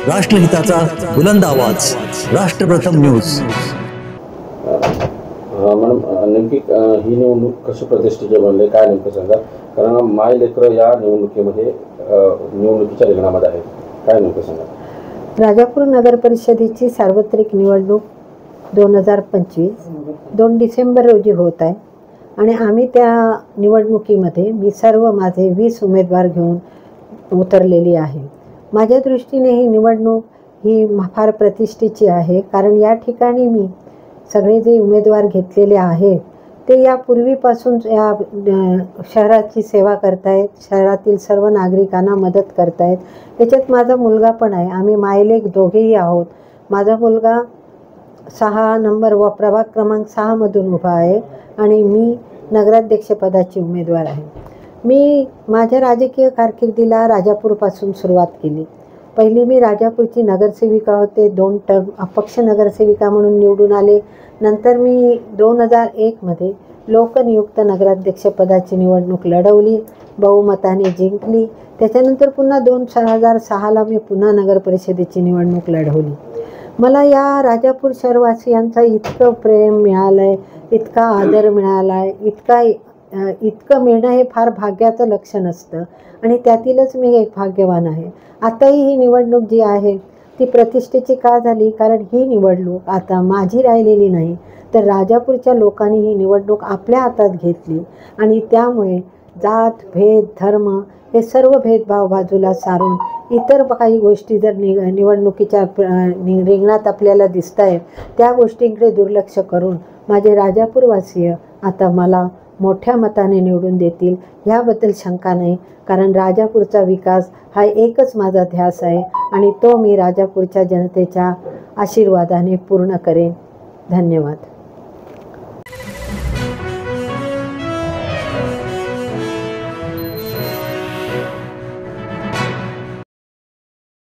राष्ट्रहिताचा बुलंद आवाज, राष्ट्रप्रथम news. Madam, नेमकी ही निवडणूक कशी प्रतिष्ठेची बनली, काय नेमकं सांगा? कारण माय लेकरं या निवडणुकीमध्ये निवडणुकीच्या रिंगणामध्ये आहे, काय नेमकं सांगा? राजापूर नगर परिषदेची सार्वत्रिक निवडणूक 2025 2 डिसेंबर रोजी होत आहे आणि आम्ही त्या निवडणुकीमध्ये मी सर्व माझे 20 उमेदवार घेऊन उतरलेली आहे। माझ्या दृष्टीने ही निवडणूक ही फार प्रतिष्ठेची आहे, कारण या ठिकाणी मी सगळे जे उमेदवार घेतलेले आहेत ते यापूर्वीपासून या शहराची सेवा करतायत, शहरातील सर्व नागरिकांना मदत करतायत। त्याच्यात माझा मुलगा पण आहे, आम्ही मायलेक दोघेही आहोत। माझा मुलगा 6 नंबर प्रभाग क्रमांक 6 मधून उभा आहे आणि मी नगराध्यक्षपदाची उमेदवार आहे। मी माझ्या राजकीय कारकिर्दीला राजापूरपासून सुरुवात केली। पहिली मी राजापूरची नगरसेविका होते, 2 टर्म अपक्ष नगरसेविका म्हणून निवडून आले। नंतर मी 2001 मध्ये लोकनियुक्त नगराध्यक्षपदाची निवडणूक लढवली, बहुमताने जिंकली। त्याच्यानंतर पुन्हा 2006ला मी पुन्हा नगर परिषदेची निवडणूक लढवली। मला या राजापूर शहरवासियांचा इतकं प्रेम मिळालं आहे, इतका आदर मिळाला आहे, इतकं मिळणं हे फार भाग्याचं लक्षण असतं आणि त्यातीलच मी एक भाग्यवान आहे। आताही ही निवडणूक जी आहे ती प्रतिष्ठेची का झाली, कारण ही निवडणूक आता माझी राहिलेली नाही, तर राजापूरच्या लोकांनी ही निवडणूक आपल्या हातात घेतली आणि त्यामुळे जात, भेद, धर्म हे सर्व भेदभाव बाजूला सारून इतर काही गोष्टी जर निवडणुकीच्या रिंगणात आपल्याला दिसत आहेत त्या गोष्टींकडे दुर्लक्ष करून माझे राजापूरवासीय आता मला मोठ्या मताने निवडून देतील ह्याबद्दल शंका नाही, कारण राजापूरचा विकास हा एकच माझा ध्यास आहे आणि तो मी राजापूरच्या जनतेच्या आशीर्वादाने पूर्ण करेन। धन्यवाद।